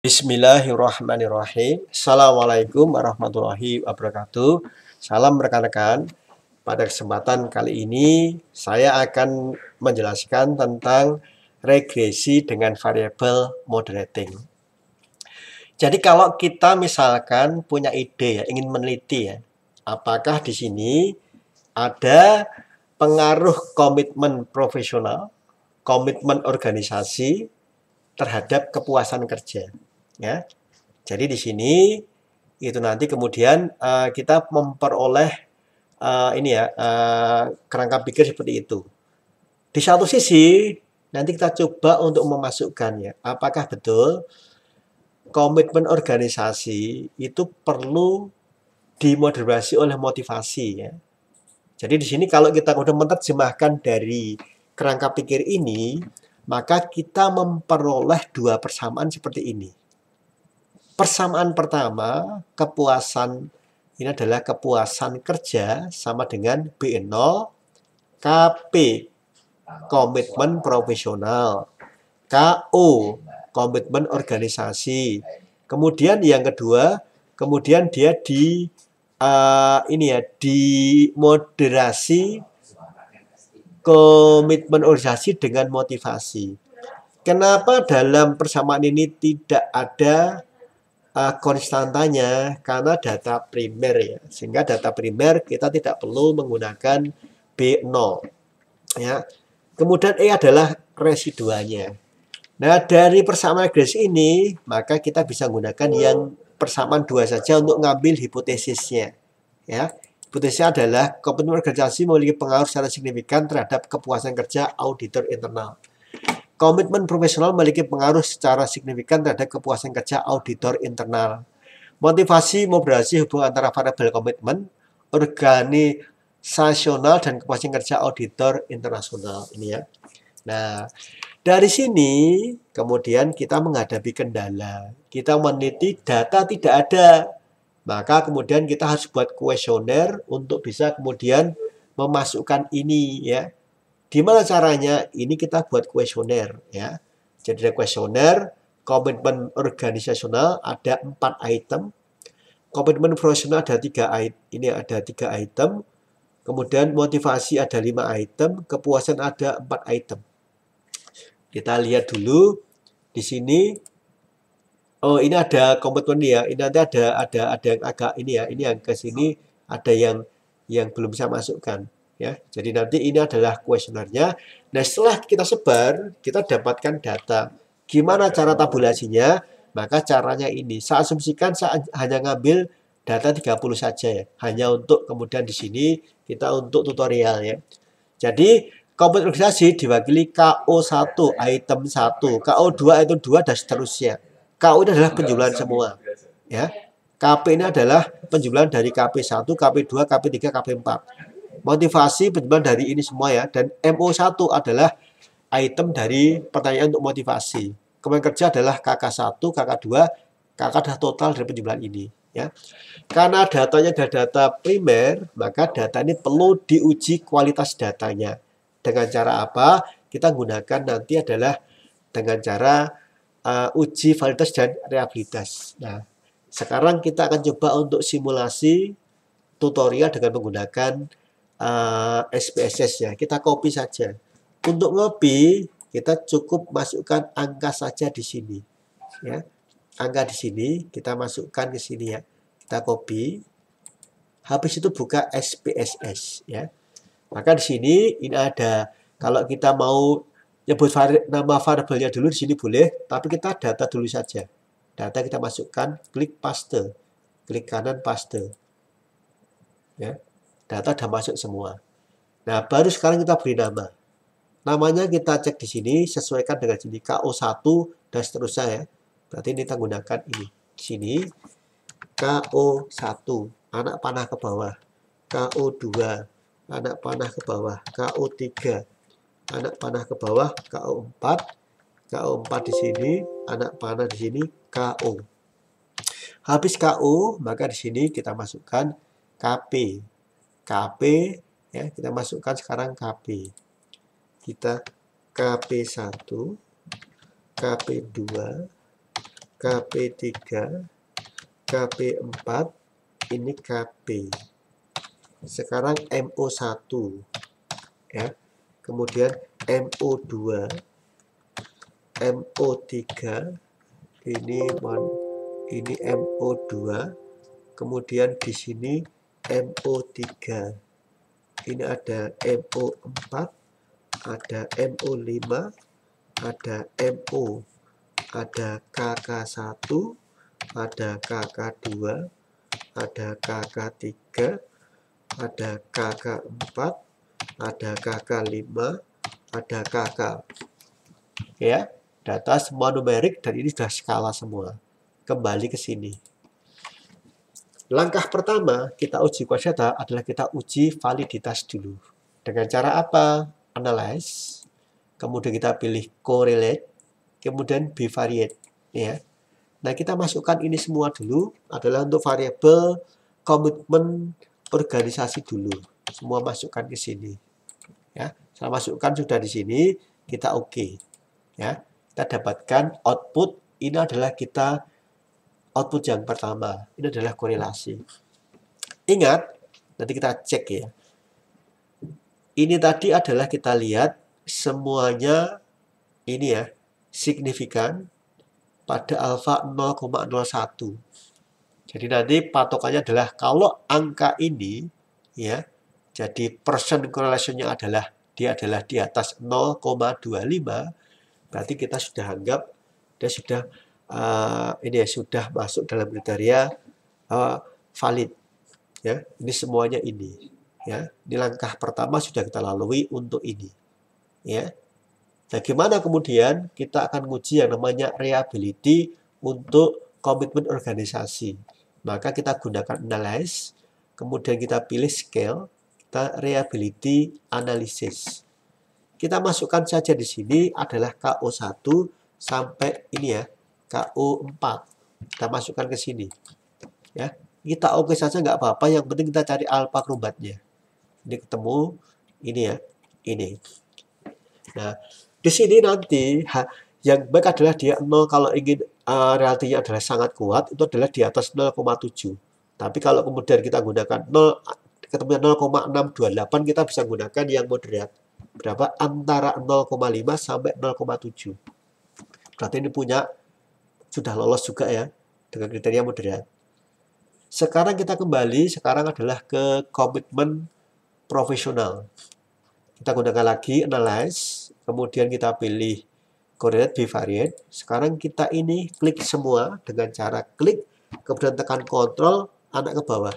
Bismillahirrahmanirrahim. Assalamualaikum warahmatullahi wabarakatuh. Salam rekan-rekan. Pada kesempatan kali ini, saya akan menjelaskan tentang regresi dengan variabel moderating. Jadi kalau kita misalkan punya ide ya, ingin meneliti ya, apakah di sini ada pengaruh komitmen profesional, komitmen organisasi terhadap kepuasan kerja, ya. Jadi di sini itu nanti kemudian kita memperoleh kerangka pikir seperti itu. Di satu sisi nanti kita coba untuk memasukkan ya, apakah betul komitmen organisasi itu perlu dimoderasi oleh motivasi ya. Jadi di sini kalau kita udah menerjemahkan dari kerangka pikir ini, maka kita memperoleh dua persamaan seperti ini. Persamaan pertama, kepuasan ini adalah kepuasan kerja sama dengan B0 KP, komitmen profesional, KO, komitmen organisasi. Kemudian yang kedua, kemudian dia dimoderasi komitmen organisasi dengan motivasi. Kenapa dalam persamaan ini tidak ada konstantanya? Karena data primer ya, sehingga data primer kita tidak perlu menggunakan B0 ya. Kemudian E adalah residuanya. Nah, dari persamaan regresi ini, maka kita bisa menggunakan yang persamaan dua saja untuk ngambil hipotesisnya. Ya, hipotesisnya adalah komitmen organisasi memiliki pengaruh secara signifikan terhadap kepuasan kerja auditor internal. Komitmen profesional memiliki pengaruh secara signifikan terhadap kepuasan kerja auditor internal. Motivasi moderasi hubungan antara variabel komitmen, organisasional, dan kepuasan kerja auditor internasional. Ini ya. Nah, dari sini kemudian kita menghadapi kendala. Kita meneliti data tidak ada. Maka kemudian kita harus buat kuesioner untuk bisa kemudian memasukkan ini ya. Gimana caranya? Ini kita buat kuesioner ya. Jadi ada kuesioner, komitmen organisasional ada 4 item, komitmen profesional ada 3 item, ini ada 3 item, kemudian motivasi ada 5 item, kepuasan ada 4 item. Kita lihat dulu di sini. Oh, ini ada komitmen ya. Ini nanti ada yang agak ini ya. Ini yang ke sini ada yang belum saya masukkan ya. Jadi nanti ini adalah kuesionernya. Nah, setelah kita sebar, kita dapatkan data. Gimana cara tabulasinya? Maka caranya ini. Saya asumsikan saya hanya ngambil data 30 saja ya. Hanya untuk kemudian di sini kita untuk tutorial ya. Jadi komitmen organisasi diwakili KO1 item 1, KO2 item 2 dan seterusnya. KO ini adalah penjumlahan semua ya. KP ini adalah penjumlahan dari KP1, KP2, KP3, KP4. Motivasi penjumlahan dari ini semua ya. Dan MO1 adalah item dari pertanyaan untuk motivasi. Kemudian kerja adalah KK1, KK2, KK adalah total dari penjumlahan ini ya. Karena datanya adalah data primer, maka data ini perlu diuji kualitas datanya. Dengan cara apa? Kita gunakan nanti adalah dengan cara uji validitas dan reliabilitas. Nah, sekarang kita akan coba untuk simulasi tutorial dengan menggunakan SPSS ya. Kita copy saja. Untuk copy, kita cukup masukkan angka saja di sini. Ya. Angka di sini, kita masukkan ke sini ya. Kita copy. Habis itu buka SPSS ya. Maka di sini ini ada, kalau kita mau nyebut nama variabelnya dulu di sini boleh, tapi kita data dulu saja. Data kita masukkan, klik paste. Klik kanan paste. Ya. Data sudah masuk semua. Nah, baru sekarang kita beri nama. Namanya kita cek di sini, sesuaikan dengan sini KO1 dan seterusnya ya. Berarti ini kita gunakan ini. Di sini KO1, anak panah ke bawah. KO2, anak panah ke bawah. KO3, anak panah ke bawah. KO4, KO4 di sini, anak panah di sini, KO. Habis KO, maka di sini kita masukkan KP. KP ya, kita masukkan sekarang KP. Kita KP1, KP2, KP3, KP4, ini KP. Sekarang MO1 ya. Kemudian MO2, MO3, ini MO2. Kemudian di sini MO3. Ini ada MO4, ada MO5, ada MO, ada KK1, ada KK2, ada KK3, ada KK4, ada KK5, ada KK. Ya, data semua numerik dan ini sudah skala semua. Kembali ke sini. Langkah pertama kita uji kualitas data adalah kita uji validitas dulu. Dengan cara apa? Analyze. Kemudian kita pilih correlate, kemudian bivariate. Ya. Nah, kita masukkan ini semua dulu adalah untuk variabel komitmen organisasi dulu. Semua masukkan ke sini. Ya, saya masukkan sudah di sini, kita oke. Ya, kita dapatkan output ini adalah kita output yang pertama. Ini adalah korelasi. Ingat, nanti kita cek ya. Ini tadi adalah kita lihat semuanya ini ya, signifikan pada alfa 0,01. Jadi nanti patokannya adalah kalau angka ini ya, jadi persen correlation-nya adalah dia adalah di atas 0,25, berarti kita sudah anggap dia sudah ini ya sudah masuk dalam kriteria valid ya. Ini semuanya ini ya. Ini langkah pertama sudah kita lalui untuk ini ya. Nah, gimana kemudian kita akan menguji yang namanya reliability untuk komitmen organisasi. Maka kita gunakan analyze, kemudian kita pilih scale, kita reliability analysis. Kita masukkan saja di sini adalah KO1 sampai ini ya, KO4. Kita masukkan ke sini. Ya, kita oke saja nggak apa-apa, yang penting kita cari alfa kerubatnya. Ini ketemu ini ya, ini. Nah, di sini nanti yang baik adalah dia 0 kalau ingin relatinya adalah sangat kuat, itu adalah di atas 0,7. Tapi kalau kemudian kita gunakan 0 ketemu 0,628, kita bisa gunakan yang moderat. Berapa? Antara 0,5 sampai 0,7. Berarti ini punya sudah lolos juga ya dengan kriteria moderat. Sekarang kita kembali, sekarang adalah ke komitmen profesional. Kita gunakan lagi analyze, kemudian kita pilih correlate bivariate. Sekarang kita ini klik semua dengan cara klik, kemudian tekan kontrol, anak ke bawah.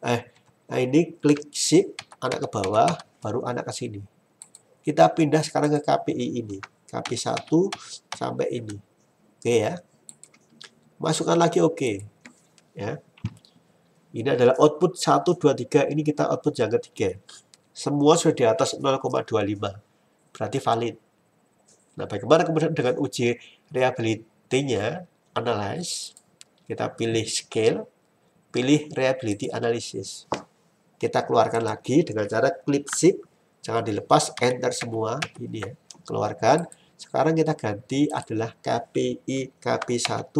Nah ini klik shift, anak ke bawah, baru anak ke sini. Kita pindah sekarang ke KPI ini, KP1 sampai ini. Oke ya. Masukkan lagi oke. Ya. Ini adalah output 1, 2, 3. Ini kita output yang ketiga. Semua sudah di atas 0,25. Berarti valid. Nah, bagaimana kemudian dengan uji reliability-nya? Analyze. Kita pilih scale. Pilih reliability analysis. Kita keluarkan lagi dengan cara klik shift. Jangan dilepas, enter semua. Ini ya. Keluarkan. Sekarang kita ganti adalah KPI KP1.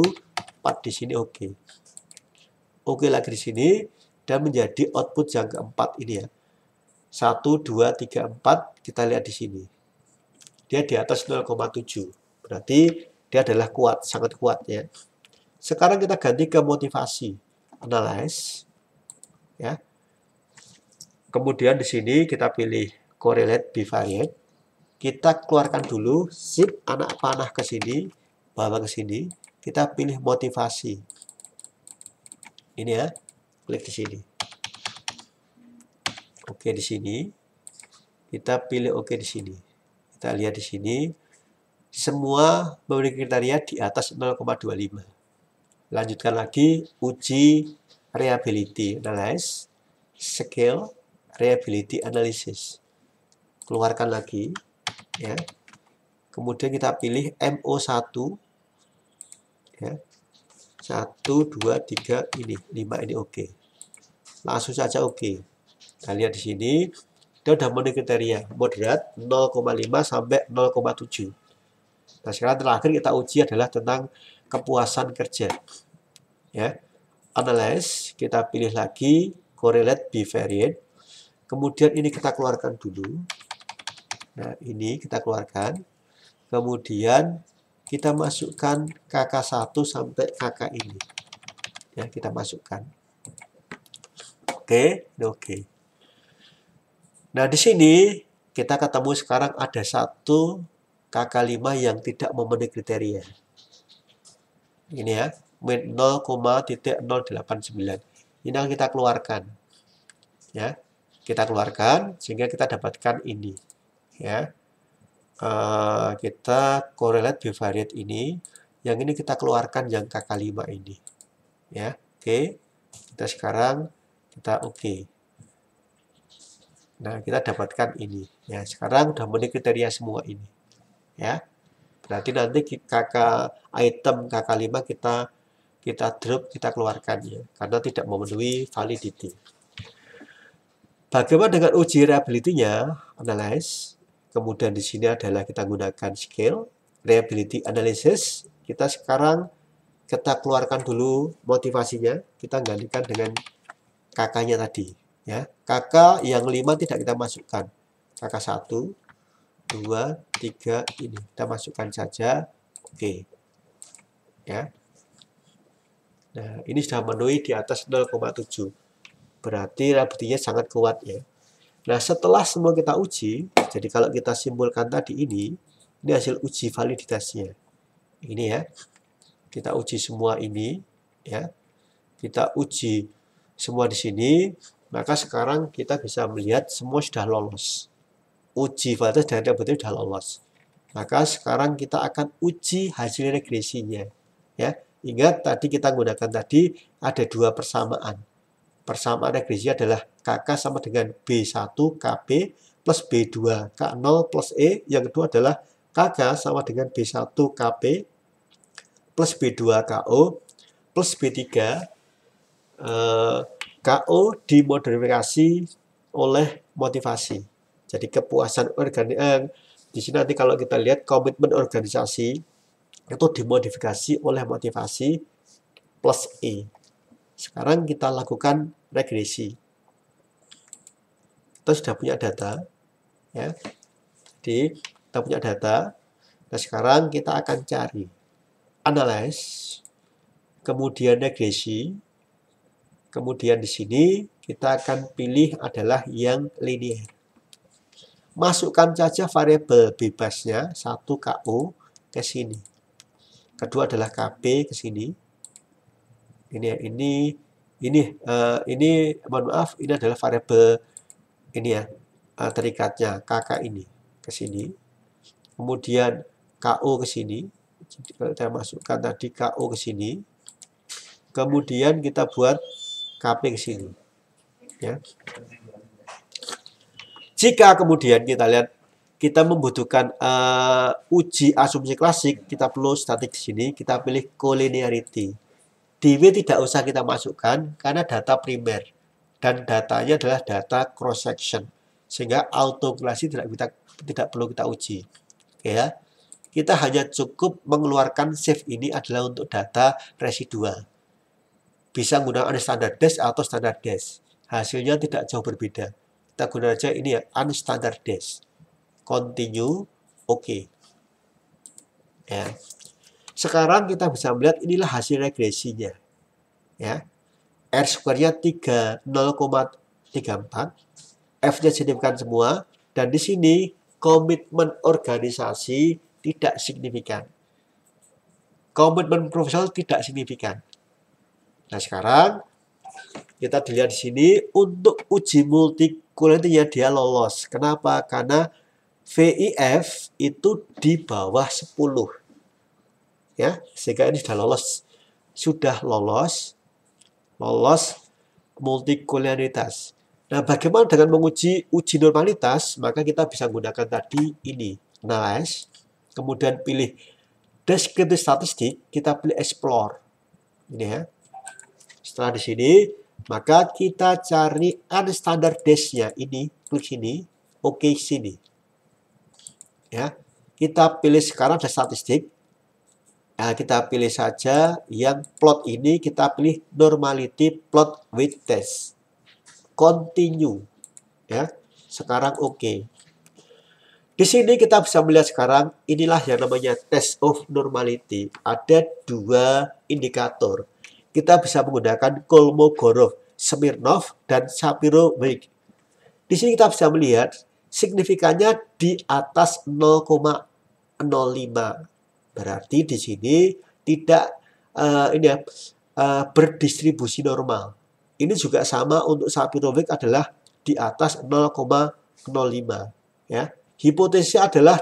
4 di sini oke. Oke lagi di sini. Dan menjadi output yang keempat ini ya. 1, 2, 3, 4, kita lihat di sini. Dia di atas 0,7. Berarti dia adalah kuat, sangat kuat ya. Sekarang kita ganti ke motivasi. Analyze. Ya. Kemudian di sini kita pilih correlate bivariate. Kita keluarkan dulu, shift anak panah ke sini, bawa ke sini. Kita pilih motivasi. Ini ya, klik di sini. Oke di sini, kita pilih oke di sini. Kita lihat di sini, semua memiliki kriteria di atas 0,25. Lanjutkan lagi, uji reliability analysis, scale, reliability analysis. Keluarkan lagi, ya. Kemudian kita pilih MO1, ya. 1, 2, 3, ini, 5 ini oke. Langsung saja oke. Kita lihat di sini, dia sudah memenuhi kriteria moderat 0,5 sampai 0,7. Nah, sekarang terakhir kita uji adalah tentang kepuasan kerja. Ya, analyze, kita pilih lagi correlate bivariate. Kemudian ini kita keluarkan dulu. Nah, ini kita keluarkan. Kemudian kita masukkan KK1 sampai KK ini. Ya, kita masukkan. Oke, oke. Nah, di sini kita ketemu sekarang ada satu KK5 yang tidak memenuhi kriteria. Ini ya, 0,089. Ini yang kita keluarkan. Ya, kita keluarkan sehingga kita dapatkan ini. Ya, kita correlate bivariate ini. Yang ini kita keluarkan yang KK5 ini. Ya, oke. Kita sekarang kita oke. Nah, kita dapatkan ini. Ya, sekarang udah memenuhi kriteria semua ini. Ya. Berarti nanti item KK5 kita drop, kita keluarkan ya, karena tidak memenuhi validity. Bagaimana dengan uji reliability-nya? Analyze. Kemudian di sini adalah kita gunakan scale, reliability analysis. Kita sekarang kita keluarkan dulu motivasinya, kita gantikan dengan KK-nya tadi. Ya, KK yang 5 tidak kita masukkan. KK 1, 2, 3 ini. Kita masukkan saja. Oke. Ya. Nah, ini sudah memenuhi di atas 0,7. Berarti reliability-nya sangat kuat ya. Nah, setelah semua kita uji, jadi kalau kita simpulkan tadi ini hasil uji validitasnya. Ini ya. Kita uji semua ini ya. Kita uji semua di sini, maka sekarang kita bisa melihat semua sudah lolos. Uji validitas dan reliability sudah lolos. Maka sekarang kita akan uji hasil regresinya. Ya, ingat tadi kita gunakan tadi ada dua persamaan. Persamaan regresi adalah KK sama dengan B1 KB plus B2 K0 plus E. Yang kedua adalah KK sama dengan B1 KP plus B2 KO plus B3 KO dimodifikasi oleh motivasi. Jadi kepuasan di sini nanti kalau kita lihat komitmen organisasi itu dimodifikasi oleh motivasi plus E. Sekarang kita lakukan regresi. Kita sudah punya data, ya. Jadi kita punya data. Nah sekarang kita akan cari analyze, kemudian regresi, kemudian di sini kita akan pilih adalah yang linear. Masukkan saja variabel bebasnya 1 KO ke sini. Kedua adalah KP ke sini. Ini mohon maaf, ini adalah variabel ini ya, terikatnya KK ini ke sini. Kemudian KO ke sini. Kita masukkan tadi KO ke sini. Kemudian kita buat KP ke sini. Ya. Jika kemudian kita lihat kita membutuhkan uji asumsi klasik, kita perlu statik di sini, kita pilih collinearity. DW tidak usah kita masukkan karena data primer dan datanya adalah data cross section sehingga autokorelasi tidak perlu kita uji. Oke ya. Kita hanya cukup mengeluarkan save ini adalah untuk data residual. Bisa menggunakan unstandard dash atau standard dash. Hasilnya tidak jauh berbeda. Kita gunakan aja ini ya, unstandard dash. Continue, oke. Ya. Sekarang kita bisa melihat inilah hasil regresinya. Ya. R square-nya 0,34, F-nya signifikan semua, dan di sini komitmen organisasi tidak signifikan. Komitmen profesional tidak signifikan. Nah, sekarang kita dilihat di sini untuk uji multikulturnya dia lolos. Kenapa? Karena VIF itu di bawah 10. Ya, sehingga ini sudah lolos multikulturalitas. Nah, bagaimana dengan menguji uji normalitas? Maka kita bisa gunakan tadi ini, analyze, kemudian pilih descriptive statistik, kita pilih explore. Ini ya. Setelah di sini, maka kita cari unstandard dash-nya ini, klik sini, oke sini. Ya. Kita pilih sekarang ada statistik. Nah, kita pilih saja yang plot ini, kita pilih normality plot with test. Continue. Ya. Sekarang oke. Di sini kita bisa melihat sekarang, inilah yang namanya test of normality. Ada dua indikator. Kita bisa menggunakan Kolmogorov, Smirnov, dan Shapiro-Wilk. Di sini kita bisa melihat signifikannya di atas 0,05. Berarti di sini tidak berdistribusi normal. Ini juga sama untuk Shapiro-Wilk adalah di atas 0,05. Ya. Hipotesis adalah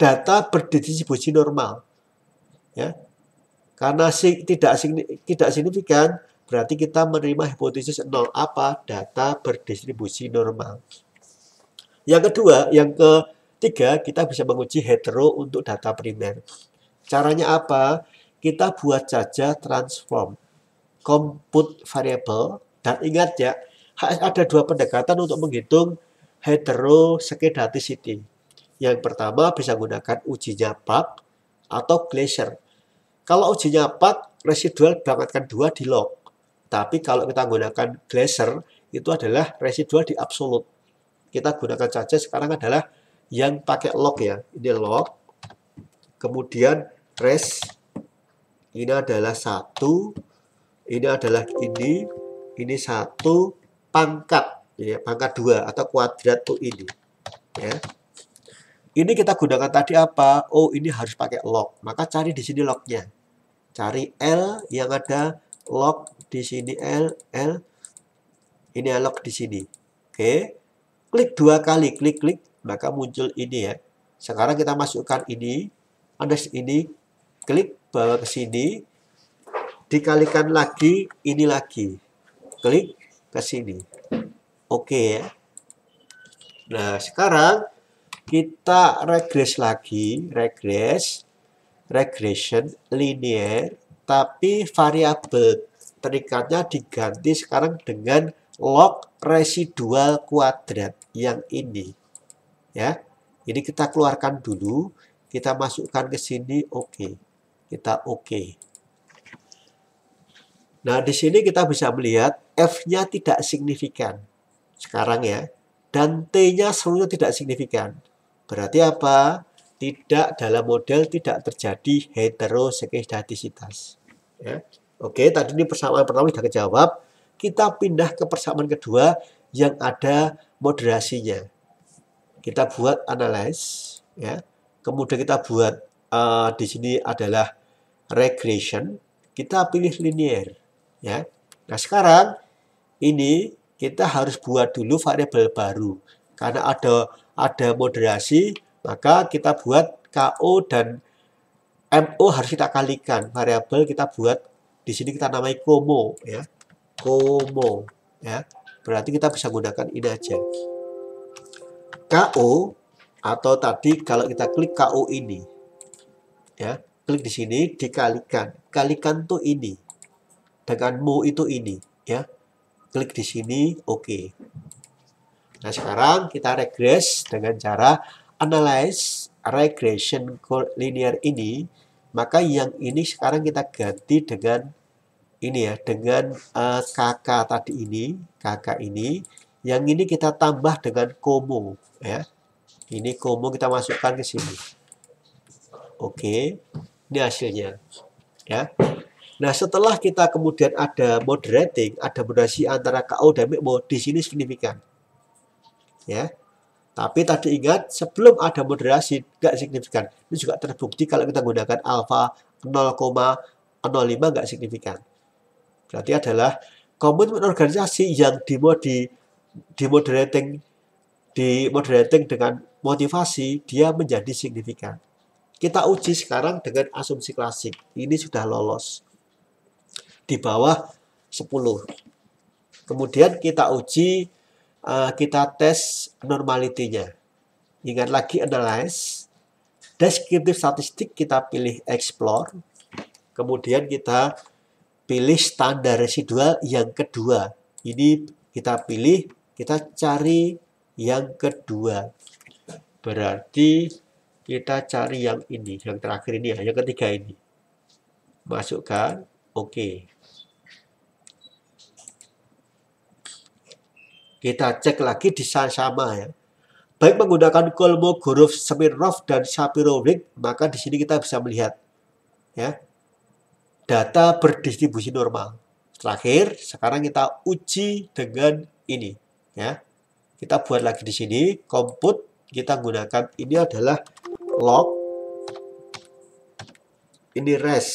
data berdistribusi normal. Ya. Karena tidak signifikan, berarti kita menerima hipotesis 0. Apa? Data berdistribusi normal. Yang ketiga, kita bisa menguji hetero untuk data primer. Caranya apa? Kita buat saja transform, compute variable, dan ingat ya, ada dua pendekatan untuk menghitung heteroskedasticity. Yang pertama bisa menggunakan uji nyapak atau Glaser. Kalau uji nyapak, residual berangkatkan 2 di log. Tapi kalau kita menggunakan Glaser, itu adalah residual di absolut. Kita gunakan saja sekarang adalah yang pakai log ya. Ini log. Kemudian res. Ini adalah 1. Ini adalah ini 1 pangkat. Ya, pangkat 2 atau kuadrat tuh ini. Ya. Ini kita gunakan tadi apa? Oh, ini harus pakai log. Maka cari di sini lognya. Cari L yang ada log di sini L. Ini log di sini. Oke. Klik 2 kali, klik, maka muncul ini ya. Sekarang kita masukkan ini, ada ini, klik bawa ke sini, dikalikan lagi, ini lagi. Klik ke sini. Oke ya. Nah, sekarang kita regres lagi, regression linear, tapi variabel terikatnya diganti sekarang dengan log residual kuadrat yang ini. Ya. Ini kita keluarkan dulu, kita masukkan ke sini, oke. Kita oke. Nah, di sini kita bisa melihat F-nya tidak signifikan. Sekarang ya, dan T-nya seluruhnya tidak signifikan. Berarti apa? Tidak, dalam model tidak terjadi heteroskedastisitas. Ya. Oke, tadi ini persamaan pertama sudah kejawab. Kita pindah ke persamaan kedua yang ada moderasinya. Kita buat analyze, ya. Kemudian kita buat di sini adalah regression. Kita pilih linear, ya. Nah sekarang ini kita harus buat dulu variabel baru. Karena ada moderasi, maka kita buat KO dan MO harus kita kalikan. Variabel kita buat di sini kita namai Como ya. Como ya. Berarti kita bisa gunakan ini aja. KO atau tadi kalau kita klik KO ini. Ya, klik di sini dikalikan. Kalikan tuh ini. Dengan Mo itu ini ya. Klik di sini, oke. Nah, sekarang kita regress dengan cara analyze regression linear ini. Maka yang ini sekarang kita ganti dengan ini ya, dengan KK tadi ini, KK ini. Yang ini kita tambah dengan Como ya. Ini Como kita masukkan ke sini. Oke, ini hasilnya ya. Nah, setelah kita kemudian ada moderating, ada moderasi antara KO dan MO, di sini signifikan. Ya. Tapi tadi ingat, sebelum ada moderasi, nggak signifikan. Ini juga terbukti kalau kita gunakan alfa 0,05 nggak signifikan. Berarti adalah komitmen organisasi yang dimoderating dengan motivasi, dia menjadi signifikan. Kita uji sekarang dengan asumsi klasik. Ini sudah lolos. Di bawah 10. Kemudian kita uji, kita tes normality-nya. Ingat lagi analyze. Descriptive statistik kita pilih explore. Kemudian kita pilih standar residual yang kedua. Ini kita pilih, kita cari yang kedua. Berarti Kita cari yang ini, yang terakhir ini ya, yang ketiga ini. Masukkan, oke. Kita cek lagi di sama ya. Baik menggunakan Kolmogorov, Smirnov, dan Shapirovic, maka di sini kita bisa melihat ya data berdistribusi normal. Terakhir, sekarang kita uji dengan ini ya. Kita buat lagi di sini, compute, kita gunakan ini adalah log, ini res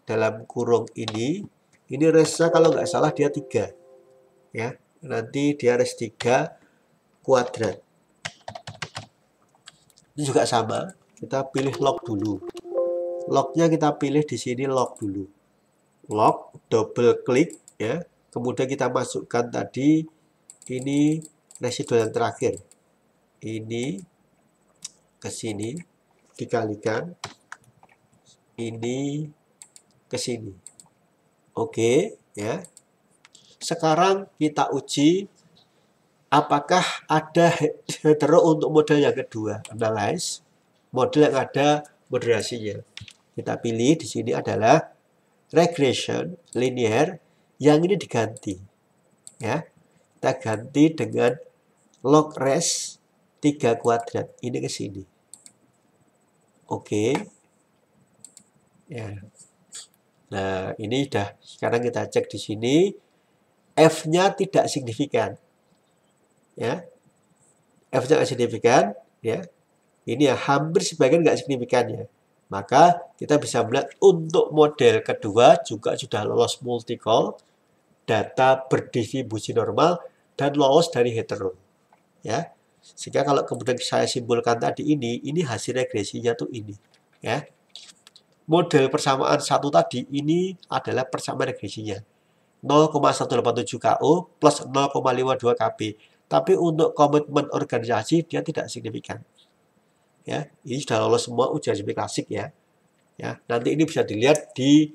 dalam kurung ini resnya kalau nggak salah dia 3 ya. Nanti dia res 3 kuadrat. Ini juga sama, kita pilih log dulu. Lognya kita pilih di sini log dulu. Log, double klik ya. Kemudian kita masukkan tadi ini residual yang terakhir. Ini ke sini dikalikan ini ke sini. Oke, ya. Sekarang kita uji apakah ada hetero untuk model yang kedua. Analyze model yang ada moderasinya. Kita pilih di sini adalah regression linear, yang ini diganti. Ya. Kita ganti dengan log res 3 kuadrat. Ini ke sini. Oke. Ya. Nah, ini sudah. Sekarang kita cek di sini. F-nya tidak signifikan. Ya. F-nya tidak signifikan. Ya. Ini ya hampir sebagian nggak signifikan ya. Maka kita bisa melihat untuk model kedua juga sudah lolos multi-call, data berdistribusi normal, dan lolos dari hetero. Ya. Sehingga kalau kemudian saya simpulkan tadi ini hasil regresinya tuh ini. Ya. Model persamaan satu tadi ini adalah persamaan regresinya. 0,187 KO plus 0,52 KB. Tapi untuk komitmen organisasi dia tidak signifikan. Ya, ini sudah lolos semua ujian SIP klasik ya. Ya, nanti ini bisa dilihat di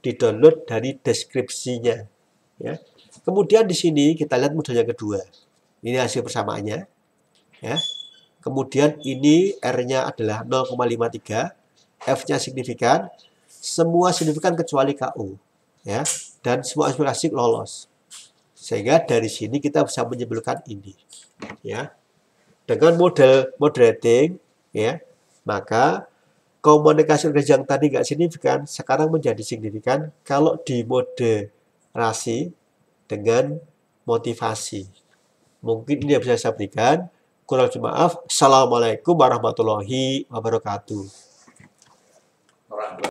download dari deskripsinya. Ya. Kemudian di sini kita lihat model yang kedua. Ini hasil persamaannya. Ya. Kemudian ini R-nya adalah 0,53, F-nya signifikan, semua signifikan kecuali KO. Ya, dan semua SIP klasik lolos. Sehingga dari sini kita bisa menyimpulkan ini. Ya. Dengan model moderating ya, maka komunikasi yang tadi nggak signifikan sekarang menjadi signifikan kalau dimoderasi dengan motivasi. Mungkin ini yang bisa saya berikan. Kurang lebih maaf. Assalamualaikum warahmatullahi wabarakatuh.